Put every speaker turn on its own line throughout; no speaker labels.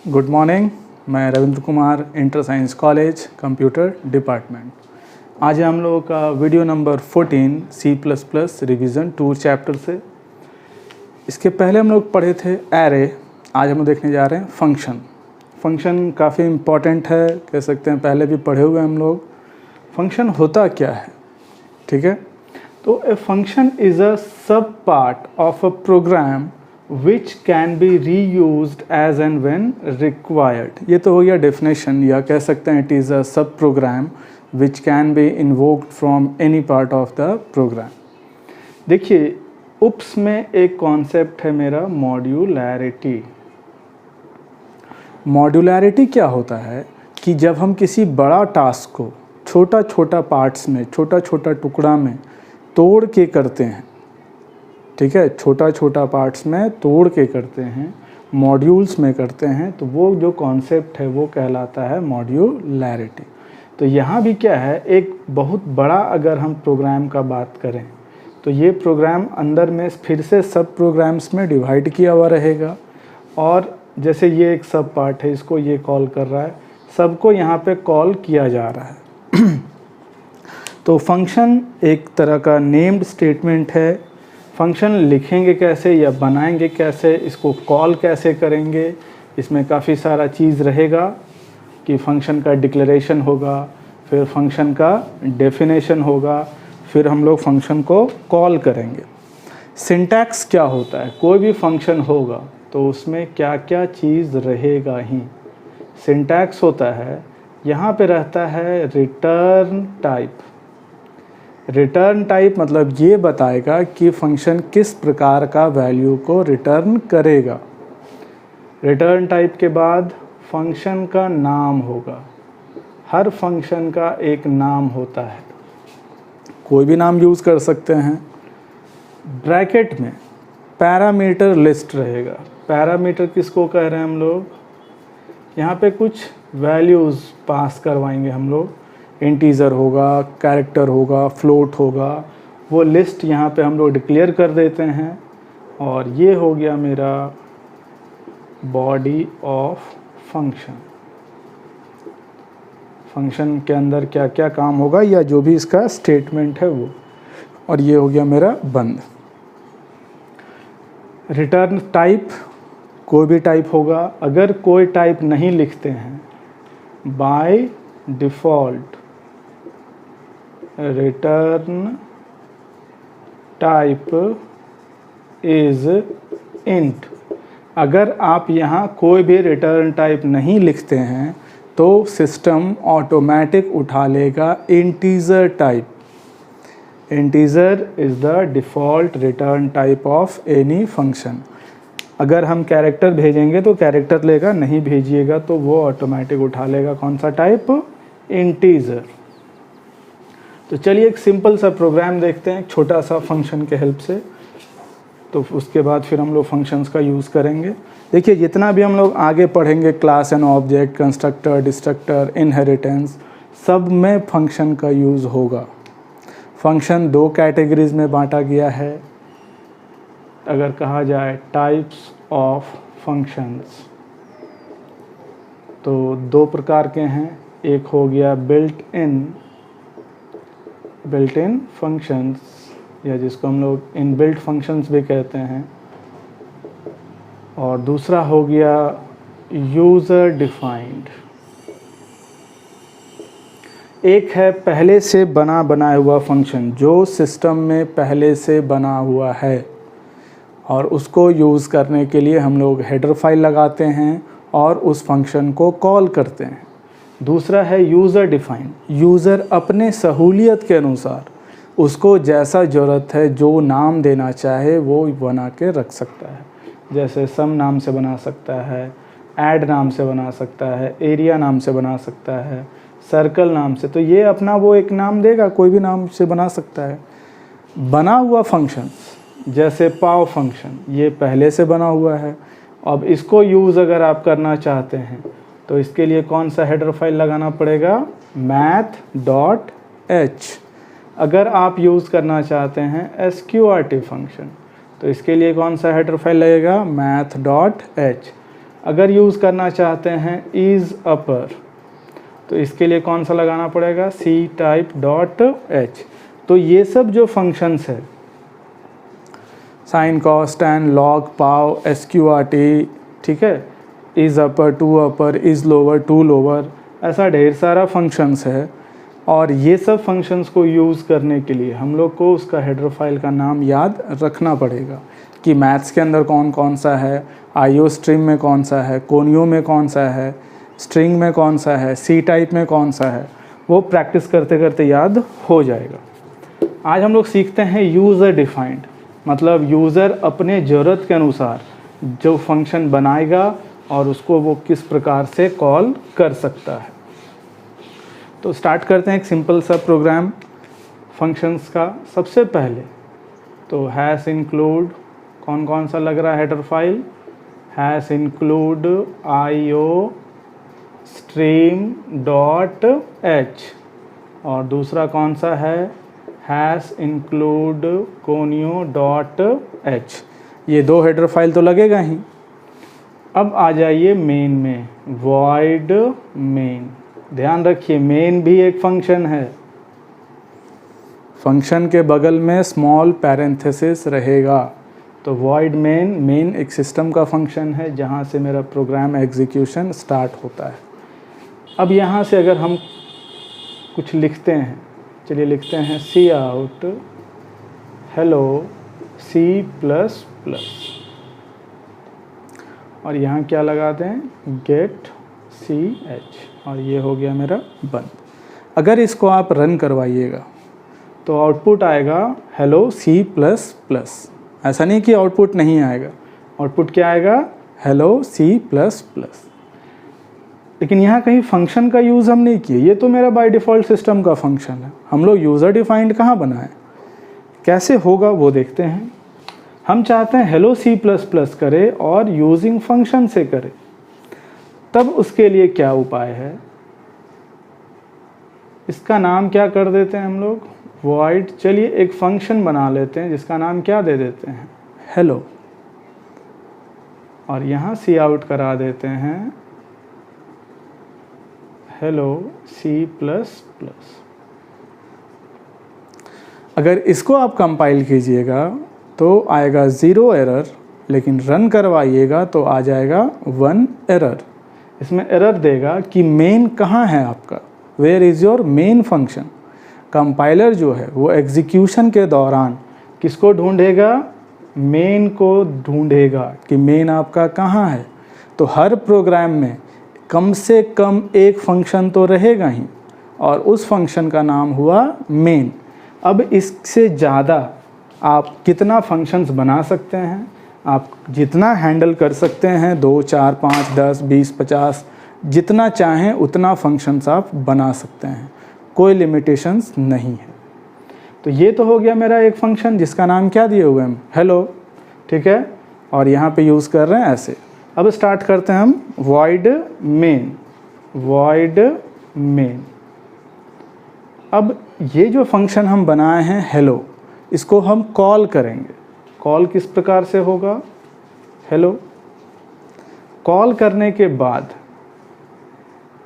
Good morning. मैं Ravindra Kumar, inter science college, computer department. आज हम लोगों का video number 14 C++ revision tour chapter से। इसके पहले हम लोग पढ़े थे एरे, आज हम लोग देखने जा रहे हैं फंक्शन। फंक्शन काफ़ी इम्पॉर्टेंट है, कह सकते हैं पहले भी पढ़े हुए हम लोग। फंक्शन होता क्या है, ठीक है। तो a function is a sub part of a program which can be reused as and when required। ये तो हो गया डेफिनेशन, या कह सकते हैं इट इज़ अ सब programme which can be invoked from any part of the program। देखिए उप्स में एक कॉन्सेप्ट है मेरा मॉड्यूलैरिटी। मॉड्यूलैरिटी क्या होता है कि जब हम किसी बड़ा टास्क को छोटा छोटा पार्ट्स में, छोटा छोटा टुकड़ा में तोड़ के करते हैं, ठीक है, छोटा छोटा पार्ट्स में तोड़ के करते हैं, मॉड्यूल्स में करते हैं, तो वो जो कॉन्सेप्ट है वो कहलाता है मॉड्यूलैरिटी। तो यहाँ भी क्या है, एक बहुत बड़ा अगर हम प्रोग्राम का बात करें तो ये प्रोग्राम अंदर में फिर से सब प्रोग्राम्स में डिवाइड किया हुआ रहेगा। और जैसे ये एक सब पार्ट है, इसको ये कॉल कर रहा है, सबको यहाँ पे कॉल किया जा रहा है। तो फंक्शन एक तरह का नेम्ड स्टेटमेंट है। फंक्शन लिखेंगे कैसे या बनाएंगे कैसे, इसको कॉल कैसे करेंगे, इसमें काफ़ी सारा चीज़ रहेगा कि फंक्शन का डिक्लेरेशन होगा, फिर फंक्शन का डेफिनेशन होगा, फिर हम लोग फंक्शन को कॉल करेंगे। सिंटैक्स क्या होता है, कोई भी फंक्शन होगा तो उसमें क्या क्या चीज़ रहेगा ही। सिंटैक्स होता है, यहाँ पे रहता है रिटर्न टाइप। रिटर्न टाइप मतलब ये बताएगा कि फंक्शन किस प्रकार का वैल्यू को रिटर्न करेगा। रिटर्न टाइप के बाद फंक्शन का नाम होगा। हर फंक्शन का एक नाम होता है, कोई भी नाम यूज़ कर सकते हैं। ब्रैकेट में पैरामीटर लिस्ट रहेगा। पैरामीटर किसको कह रहे हैं हम लोग, यहाँ पे कुछ वैल्यूज़ पास करवाएंगे हम लोग। इंटीज़र होगा, कैरेक्टर होगा, फ्लोट होगा, वो लिस्ट यहाँ पे हम लोग डिक्लेयर कर देते हैं। और ये हो गया मेरा बॉडी ऑफ फंक्शन। फंक्शन के अंदर क्या क्या काम होगा या जो भी इसका स्टेटमेंट है वो, और ये हो गया मेरा बंद। रिटर्न टाइप, कोई भी टाइप होगा। अगर कोई टाइप नहीं लिखते हैं, by default return type is int. अगर आप यहाँ कोई भी रिटर्न टाइप नहीं लिखते हैं तो सिस्टम ऑटोमेटिक उठा लेगा integer type. Integer is the default return type of any function. अगर हम कैरेक्टर भेजेंगे तो कैरेक्टर लेगा, नहीं भेजिएगा तो वो ऑटोमेटिक उठा लेगा कौन सा टाइप, इंटीजर। तो चलिए एक सिंपल सा प्रोग्राम देखते हैं, छोटा सा फंक्शन के हेल्प से। तो उसके बाद फिर हम लोग फंक्शंस का यूज़ करेंगे। देखिए जितना भी हम लोग आगे पढ़ेंगे, class and object, constructor, destructor, inheritance, सब में फंक्शन का यूज़ होगा। फंक्शन दो कैटेगरीज में बांटा गया है। अगर कहा जाए टाइप्स ऑफ फंक्शंस, तो दो प्रकार के हैं। एक हो गया बिल्ट इन फंक्शंस, या जिसको हम लोग इनबिल्ट फंक्शंस भी कहते हैं, और दूसरा हो गया यूज़र डिफाइंड। एक है पहले से बनाया हुआ फंक्शन, जो सिस्टम में पहले से बना हुआ है, और उसको यूज़ करने के लिए हम लोग हेडर फाइल लगाते हैं और उस फंक्शन को कॉल करते हैं। दूसरा है यूज़र डिफाइंड। यूज़र अपने सहूलियत के अनुसार उसको जैसा ज़रूरत है, जो नाम देना चाहे वो बना के रख सकता है। जैसे सम नाम से बना सकता है, ऐड नाम से बना सकता है, एरिया नाम से बना सकता है, सर्कल नाम से। तो ये अपना वो एक नाम देगा, कोई भी नाम से बना सकता है। बना हुआ फंक्शन जैसे पाव फंक्शन, ये पहले से बना हुआ है। अब इसको यूज़ अगर आप करना चाहते हैं तो इसके लिए कौन सा हेडर फाइल लगाना पड़ेगा, math.h। अगर आप यूज़ करना चाहते हैं sqrt फंक्शन, तो इसके लिए कौन सा हेडर फाइल लगेगा, math.h। अगर यूज़ करना चाहते हैं इज़ अपर, तो इसके लिए कौन सा लगाना पड़ेगा, सी टाइप डॉट एच। तो ये सब जो फंक्शंस है, sine cos tan log pow SQRT, ठीक है, is upper to upper, is lower to lower, ऐसा ढेर सारा फंक्शंस है। और ये सब फंक्शंस को यूज़ करने के लिए हम लोग को उसका हेडर फाइल का नाम याद रखना पड़ेगा कि मैथ्स के अंदर कौन कौन सा है, IO स्ट्रीम में कौन सा है, कोनियो में कौन सा है, स्ट्रिंग में कौन सा है, सी टाइप में कौन सा है, वो प्रैक्टिस करते करते याद हो जाएगा। आज हम लोग सीखते हैं यूज़र डिफाइंड, मतलब यूज़र अपने ज़रूरत के अनुसार जो फंक्शन बनाएगा और उसको वो किस प्रकार से कॉल कर सकता है। तो स्टार्ट करते हैं एक सिंपल सा प्रोग्राम फंक्शंस का। सबसे पहले तो हैश इंक्लूड, कौन कौन सा लग रहा है header file, hash include IO stream dot H, और दूसरा कौन सा है, hash include conio dot H. ये दो हेडर फाइल तो लगेगा ही। अब आ जाइए मेन में, वॉइड मेन। ध्यान रखिए मेन भी एक फंक्शन है, फंक्शन के बगल में स्मॉल पैरेंथेसिस रहेगा। तो वॉइड मेन, मेन एक सिस्टम का फंक्शन है जहाँ से मेरा प्रोग्राम एग्जीक्यूशन स्टार्ट होता है। अब यहाँ से अगर हम कुछ लिखते हैं, चलिए लिखते हैं सी आउट हेलो C++, और यहाँ क्या लगाते हैं, गेट CH, और ये हो गया मेरा बंद। अगर इसको आप रन करवाइएगा तो आउटपुट आएगा हेलो C++। ऐसा नहीं कि आउटपुट नहीं आएगा, आउटपुट क्या आएगा, हेलो C++। लेकिन यहाँ कहीं फंक्शन का यूज़ हम नहीं किए, ये तो मेरा बाय डिफ़ॉल्ट सिस्टम का फंक्शन है। हम लोग यूज़र डिफाइंड कहाँ बनाए, कैसे होगा वो देखते हैं। हम चाहते हैं हेलो C++ करे और यूजिंग फंक्शन से करे, तब उसके लिए क्या उपाय है, इसका नाम क्या कर देते हैं हम लोग, वॉइड। चलिए एक फंक्शन बना लेते हैं जिसका नाम क्या दे देते हैं, हेलो, और यहाँ सी आउट करा देते हैं हेलो C++। अगर इसको आप कंपाइल कीजिएगा तो आएगा 0 एरर, लेकिन रन करवाइएगा तो आ जाएगा 1 एरर। इसमें एरर देगा कि मेन कहाँ है आपका, where is your main function. Compiler जो है वो एग्जीक्यूशन के दौरान किसको ढूंढेगा, मेन को ढूंढेगा कि मेन आपका कहाँ है। तो हर प्रोग्राम में कम से कम एक फंक्शन तो रहेगा ही, और उस फंक्शन का नाम हुआ मेन। अब इससे ज़्यादा आप कितना फंक्शंस बना सकते हैं, आप जितना हैंडल कर सकते हैं, 2, 4, 5, 10, 20, 50, जितना चाहें उतना फंक्शंस आप बना सकते हैं, कोई लिमिटेशंस नहीं है। तो ये तो हो गया मेरा एक फंक्शन जिसका नाम क्या दिए हुए हम, हेलो, ठीक है, और यहाँ पे यूज़ कर रहे हैं ऐसे। अब स्टार्ट करते हैं हम वॉइड मेन, वॉइड मेन। अब ये जो फंक्शन हम बनाए हैं हेलो, इसको हम कॉल करेंगे। कॉल किस प्रकार से होगा, हेलो। कॉल करने के बाद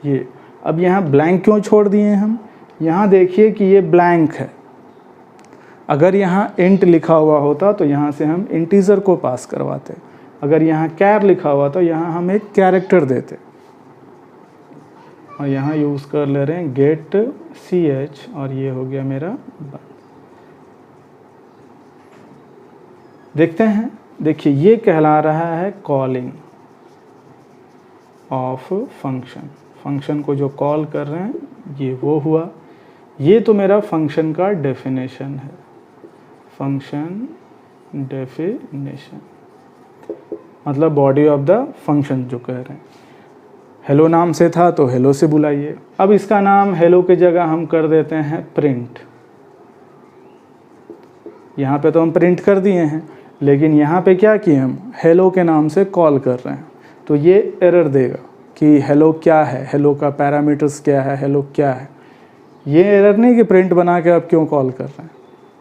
ये, अब यहाँ ब्लैंक क्यों छोड़ दिए हम, यहाँ देखिए कि ये ब्लैंक है। अगर यहाँ इंट लिखा हुआ होता तो यहाँ से हम इंटीजर को पास करवाते, अगर यहाँ कैर लिखा हुआ तो यहाँ हम एक कैरेक्टर देते, और यहाँ यूज़ कर ले रहे हैं गेट CH, और ये हो गया मेरा बंद। देखते हैं, देखिए ये कहला रहा है कॉलिंग ऑफ फंक्शन। फंक्शन को जो कॉल कर रहे हैं ये वो हुआ। ये तो मेरा फंक्शन का डेफिनेशन है, फंक्शन डेफिनेशन मतलब बॉडी ऑफ द फंक्शन जो कह रहे हैं। हेलो नाम से था तो हेलो से बुलाइए। अब इसका नाम हेलो के जगह हम कर देते हैं प्रिंट। यहाँ पे तो हम प्रिंट कर दिए हैं, लेकिन यहाँ पे क्या किए हम, हेलो के नाम से कॉल कर रहे हैं। तो ये एरर देगा कि हेलो क्या है, हेलो का पैरामीटर्स क्या है, हेलो क्या है। ये एरर नहीं कि प्रिंट बना के आप क्यों कॉल कर रहे हैं।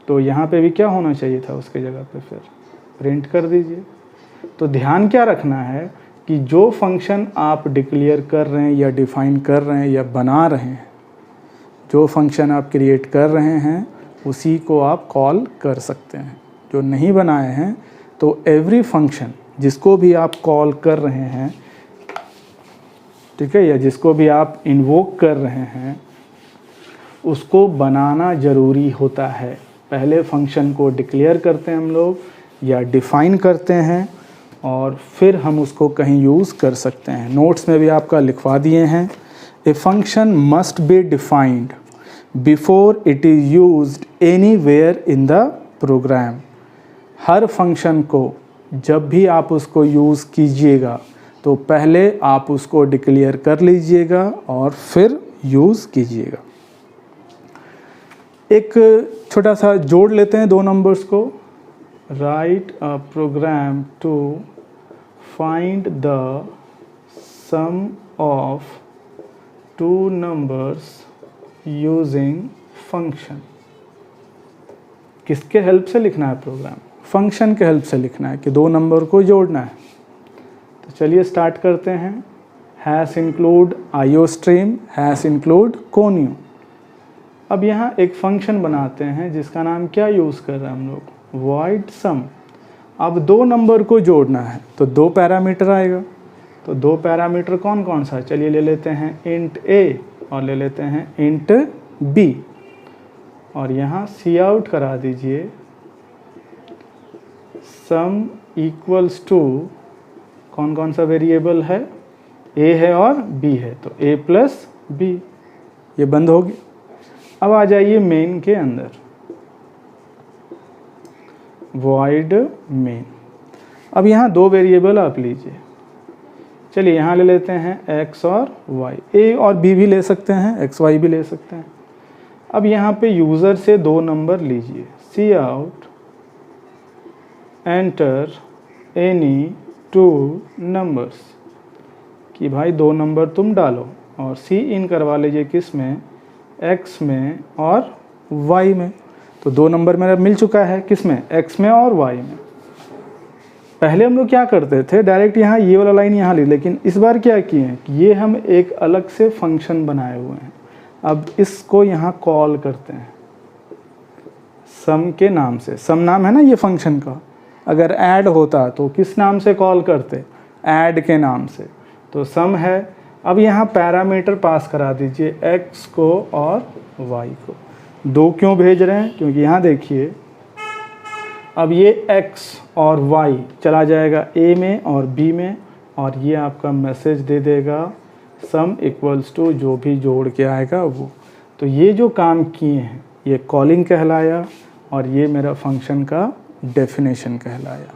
तो यहाँ पे भी क्या होना चाहिए था, उसके जगह पे फिर प्रिंट कर दीजिए। तो ध्यान क्या रखना है कि जो फंक्शन आप डिक्लेयर कर रहे हैं या डिफ़ाइन कर रहे हैं या बना रहे हैं, जो फंक्शन आप क्रिएट कर रहे हैं उसी को आप कॉल कर सकते हैं। जो नहीं बनाए हैं तो एवरी फंक्शन जिसको भी आप कॉल कर रहे हैं, ठीक है, या जिसको भी आप इन्वोक कर रहे हैं उसको बनाना ज़रूरी होता है। पहले फंक्शन को डिक्लेयर करते हैं हम लोग या डिफ़ाइन करते हैं और फिर हम उसको कहीं यूज़ कर सकते हैं। नोट्स में भी आपका लिखवा दिए हैं, a function must be defined before it is used anywhere in the program. हर फंक्शन को जब भी आप उसको यूज़ कीजिएगा तो पहले आप उसको डिक्लेयर कर लीजिएगा और फिर यूज़ कीजिएगा। एक छोटा सा जोड़ लेते हैं दो नंबर्स को। Write a program to find the sum of two numbers using function. किसके हेल्प से लिखना है प्रोग्राम? फंक्शन के हेल्प से लिखना है कि दो नंबर को जोड़ना है। तो चलिए स्टार्ट करते हैं। Hash include iostream, hash include conio. अब यहाँ एक फंक्शन बनाते हैं जिसका नाम क्या यूज़ कर रहे हैं हम लोग? वॉइड सम। अब दो नंबर को जोड़ना है तो दो पैरामीटर आएगा। तो दो पैरामीटर कौन कौन सा? चलिए ले लेते हैं इंट ए और ले लेते हैं इंट बी और यहाँ सी आउट करा दीजिए सम इक्वल्स टू कौन कौन सा वेरिएबल है? ए है और बी है, तो ए प्लस बी। ये बंद होगी। अब आ जाइए मेन के अंदर, वॉइड मेन। अब यहाँ दो वेरिएबल आप लीजिए। चलिए यहाँ ले लेते हैं x और y। a और b भी ले सकते हैं, x y भी ले सकते हैं। अब यहाँ पे यूज़र से दो नंबर लीजिए। Cout enter any two numbers, कि भाई दो नंबर तुम डालो और सी इन करवा लीजिए किस में? x में और y में। तो दो नंबर मेरा मिल चुका है, किस में? x में और y में। पहले हम लोग क्या करते थे, डायरेक्ट यहाँ ये वाला लाइन यहाँ ली, लेकिन इस बार क्या किए हैं कि ये हम एक अलग से फंक्शन बनाए हुए हैं। अब इसको यहाँ कॉल करते हैं सम के नाम से। सम नाम है ना ये फंक्शन का। अगर ऐड होता तो किस नाम से कॉल करते? ऐड के नाम से। तो सम है। अब यहाँ पैरामीटर पास करा दीजिए x को और y को। दो क्यों भेज रहे हैं? क्योंकि यहाँ देखिए अब ये x और y चला जाएगा a में और b में और ये आपका मैसेज दे देगा सम इक्वल्स टू जो भी जोड़ के आएगा वो। तो ये जो काम किए हैं ये कॉलिंग कहलाया और ये मेरा फंक्शन का डेफिनेशन कहलाया।